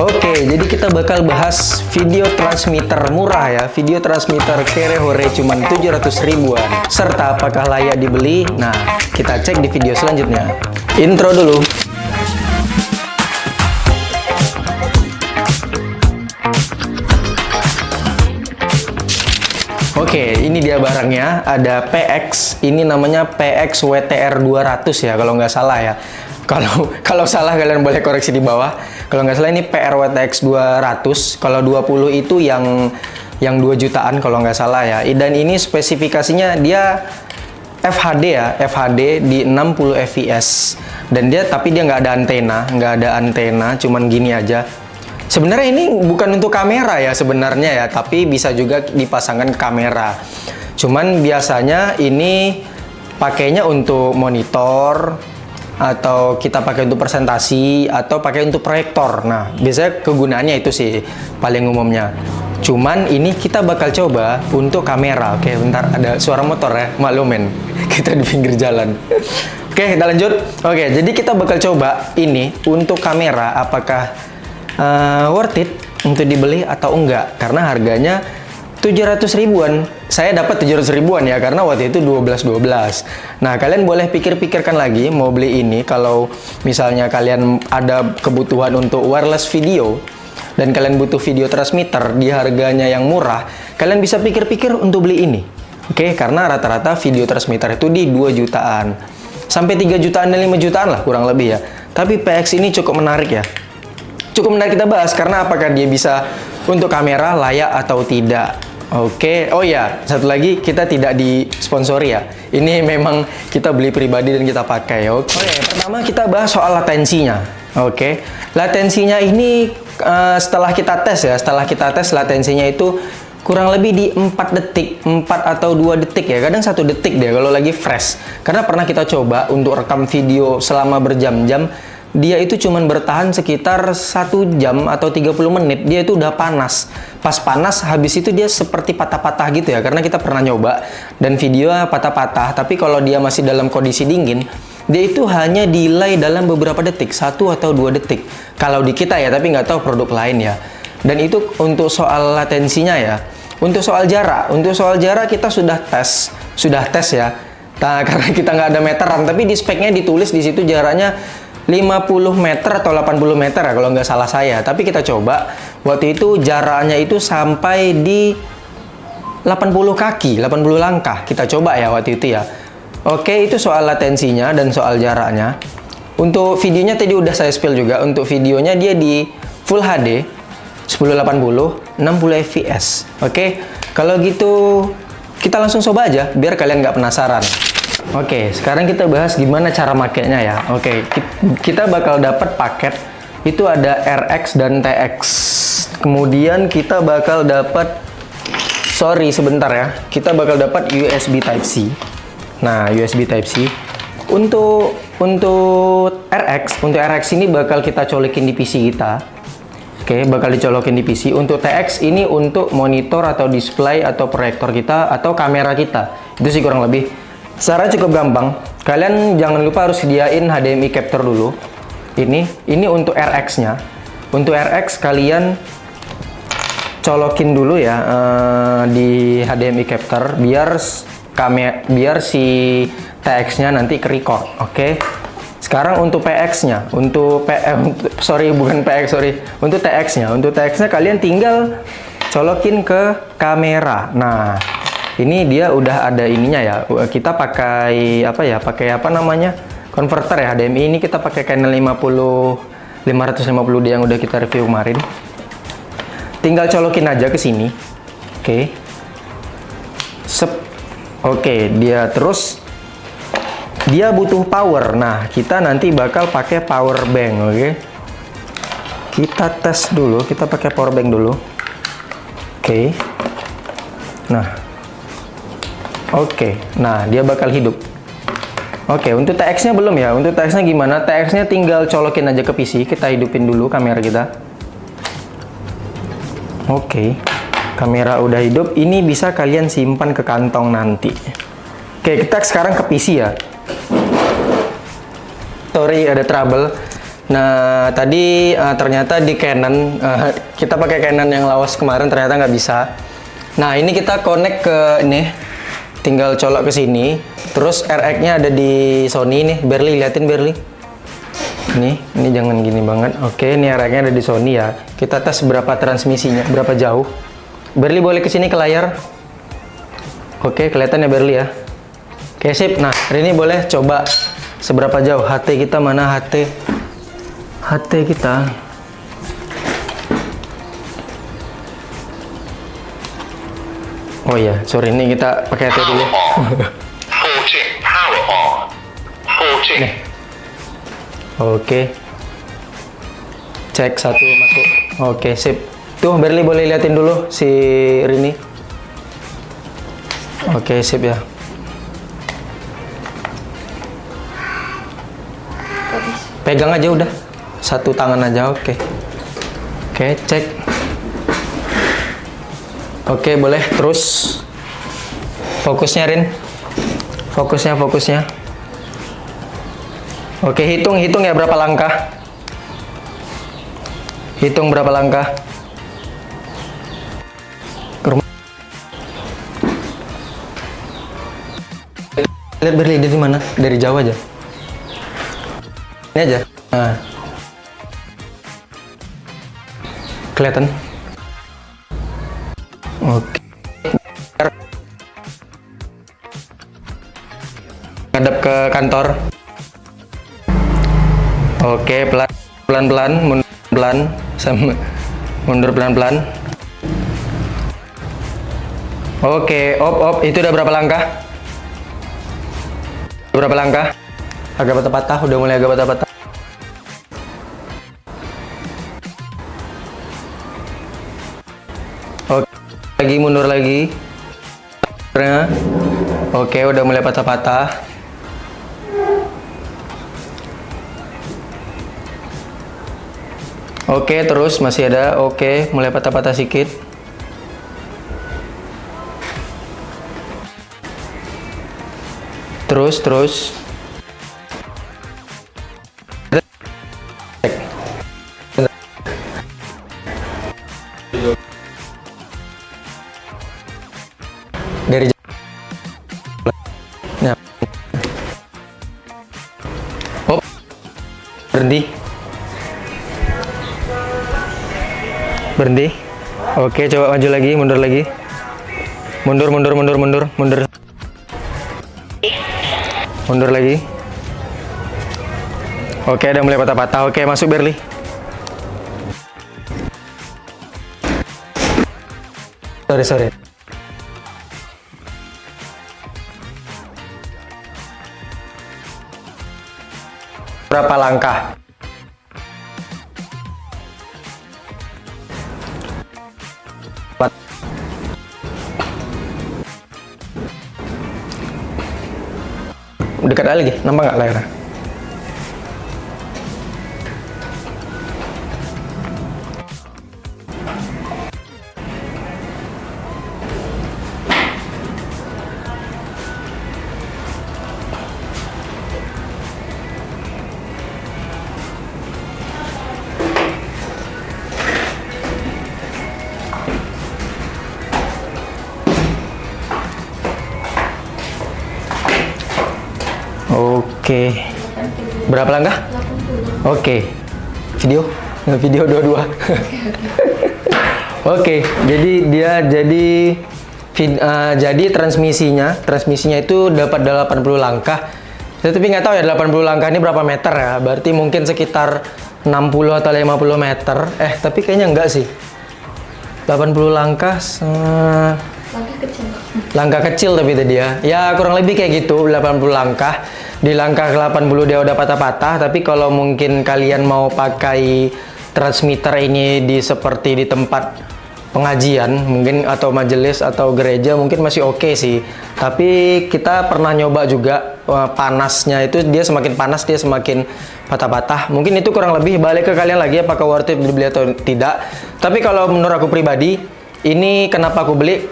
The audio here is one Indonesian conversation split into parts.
Oke, jadi kita bakal bahas video transmitter murah ya. Video transmitter kere hore cuman 700 ribuan. Serta apakah layak dibeli? Nah, kita cek di video selanjutnya. Intro dulu. Oke, ini dia barangnya. Ada PX. Ini namanya PX WTR 200 ya, kalau nggak salah ya. Kalau salah kalian boleh koreksi di bawah. Kalau nggak salah ini PR WTX 200. Kalau 20 itu yang 2 jutaan kalau nggak salah ya. Dan ini spesifikasinya dia FHD ya, FHD di 60 fps. Dan tapi dia nggak ada antena, cuman gini aja. Sebenarnya ini bukan untuk kamera ya sebenarnya ya, tapi bisa juga dipasangkan ke kamera. Cuman biasanya ini pakainya untuk monitor, atau kita pakai untuk presentasi, atau pakai untuk proyektor. Nah, biasanya kegunaannya itu sih paling umumnya. Cuman ini kita bakal coba untuk kamera. Oke, bentar, ada suara motor ya, maklumin. Kita di pinggir jalan. Oke, kita lanjut. Oke, jadi kita bakal coba ini untuk kamera, apakah worth it untuk dibeli atau enggak. Karena harganya 700 ribuan. Saya dapat 700 ribuan ya, karena waktu itu 12. Nah, kalian boleh pikir-pikirkan lagi mau beli ini. Kalau misalnya kalian ada kebutuhan untuk wireless video dan kalian butuh video transmitter di harganya yang murah, kalian bisa pikir-pikir untuk beli ini. Oke, karena rata-rata video transmitter itu di 2 jutaan sampai 3 jutaan dan 5 jutaan lah kurang lebih ya. Tapi PX ini cukup menarik ya. Cukup menarik kita bahas karena apakah dia bisa untuk kamera layak atau tidak. Oke, oh ya, satu lagi, kita tidak disponsori ya. Ini memang kita beli pribadi dan kita pakai. Oke, pertama kita bahas soal latensinya. Oke, latensinya ini setelah kita tes ya, latensinya itu kurang lebih di 4 detik, 4 atau 2 detik ya. Kadang 1 detik deh kalau lagi fresh. Karena pernah kita coba untuk rekam video selama berjam-jam, dia itu cuman bertahan sekitar 1 jam atau 30 menit. Dia itu udah panas. Pas panas, habis itu dia seperti patah-patah gitu ya. Karena kita pernah nyoba dan video patah-patah. Tapi kalau dia masih dalam kondisi dingin, dia itu hanya delay dalam beberapa detik, 1 atau 2 detik. Kalau di kita ya, tapi nggak tahu produk lain ya. Dan itu untuk soal latensinya ya. Untuk soal jarak kita sudah tes ya. Nah, karena kita nggak ada meteran, tapi di speknya ditulis di situ jaraknya 50 meter atau 80 meter ya kalau nggak salah saya. Tapi kita coba waktu itu jaraknya itu sampai di 80 kaki, 80 langkah. Kita coba ya waktu itu ya. Oke, itu soal latensinya dan soal jaraknya. Untuk videonya tadi udah saya spill juga. Untuk videonya dia di Full HD 1080 60 fps. Oke, kalau gitu kita langsung coba aja biar kalian nggak penasaran. Oke, sekarang kita bahas gimana cara makainya ya. Oke, kita bakal dapat paket itu ada RX dan TX. Kemudian kita bakal dapat, kita bakal dapat USB Type C. Nah, USB Type C. Untuk RX ini bakal kita colokin di PC kita. Oke, bakal dicolokin di PC. Untuk TX ini untuk monitor atau display atau proyektor kita atau kamera kita. Itu sih kurang lebih. Caranya cukup gampang. Kalian jangan lupa harus sediain HDMI captor dulu. Ini untuk RX-nya. Untuk RX kalian colokin dulu ya di HDMI captor biar si TX-nya nanti ke-record. Oke. Sekarang untuk PX-nya, untuk TX-nya kalian tinggal colokin ke kamera. Nah, ini dia udah ada ininya ya. Kita pakai konverter ya HDMI. Ini kita pakai Canon 550D yang udah kita review kemarin. Tinggal colokin aja ke sini. Oke. Oke, dia butuh power. Nah, kita nanti bakal pakai power bank, oke. Kita tes dulu, kita pakai power bank dulu. Oke. Nah, dia bakal hidup. Oke, untuk TX-nya belum ya. Untuk TX-nya gimana? TX-nya tinggal colokin aja ke PC. Kita hidupin dulu kamera kita. Oke. Kamera udah hidup. Ini bisa kalian simpan ke kantong nanti. Oke, kita sekarang ke PC ya. Sorry, ada trouble. Nah, tadi ternyata di Canon, kita pakai Canon yang lawas kemarin ternyata nggak bisa. Nah, ini kita connect ke ini, tinggal colok ke sini. Terus RX-nya ada di Sony nih, Berli, liatin Berli. Ini jangan gini banget. Oke, ini RX-nya ada di Sony ya. Kita tes berapa transmisinya, berapa jauh. Berli boleh ke sini ke layar. Oke, kelihatan ya Berli ya. Oke, sip. Nah, Rini boleh coba seberapa jauh HT kita, mana HT kita. Oh iya, sorry, ini kita pakai HT dulu. Nih. Oke. Cek satu masuk. Oke, sip. Tuh, Berli boleh liatin dulu si Rini. Oke, sip ya. Pegang aja udah. Satu tangan aja, oke. Oke, cek. Oke, boleh. Terus fokusnya, Rin. Fokusnya. Oke, hitung ya berapa langkah. Hitung berapa langkah. Lihat Berli dari mana? Dari jauh aja. Ini aja. Nah. Kelihatan? Oke. Ngadep ke kantor. Oke, pelan-pelan, mundur pelan, sama mundur pelan-pelan. Oke, op. Itu udah berapa langkah? Berapa langkah? Agak patah-patah, udah mulai agak patah-patah. Oke, lagi mundur lagi. Oke, udah mulai patah-patah. Oke, terus masih ada. Oke, mulai patah-patah sedikit. Terus. Dari nah. Hop. Berhenti. Oke, coba maju lagi, mundur lagi. Mundur. Mundur lagi. Oke, udah mulai patah-patah. Oke, masuk Berli. Sorry. Berapa langkah? Dekat lagi, nampak nggak layarnya? Oke. Berapa langkah? Oke. Video dua-dua. Oke, jadi transmisinya itu dapat 80 langkah. Tapi nggak tahu ya 80 langkah ini berapa meter ya. Berarti mungkin sekitar 60 atau 50 meter. Tapi kayaknya enggak sih. 80 langkah langkah kecil tapi tadi ya. Ya kurang lebih kayak gitu, 80 langkah. Di langkah ke-80 dia udah patah-patah, tapi kalau mungkin kalian mau pakai transmitter ini seperti di tempat pengajian mungkin atau majelis atau gereja mungkin masih oke sih. Tapi kita pernah nyoba juga panasnya itu dia semakin panas dia semakin patah-patah. Mungkin itu kurang lebih balik ke kalian lagi apakah worth it dibeli atau tidak. Tapi kalau menurut aku pribadi, ini kenapa aku beli?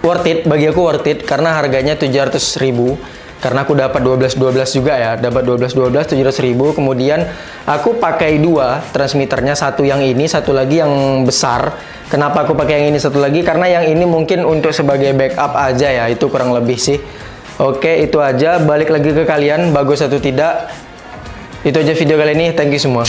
Worth it, bagi aku worth it karena harganya 700.000. karena aku dapat 12 juga ya, dapat 12 700.000. Kemudian aku pakai dua transmitternya, satu yang ini, satu lagi yang besar. Kenapa aku pakai yang ini satu lagi? Karena yang ini mungkin untuk sebagai backup aja ya, itu kurang lebih sih. Oke, itu aja. Balik lagi ke kalian, bagus atau tidak. Itu aja video kali ini, thank you semua.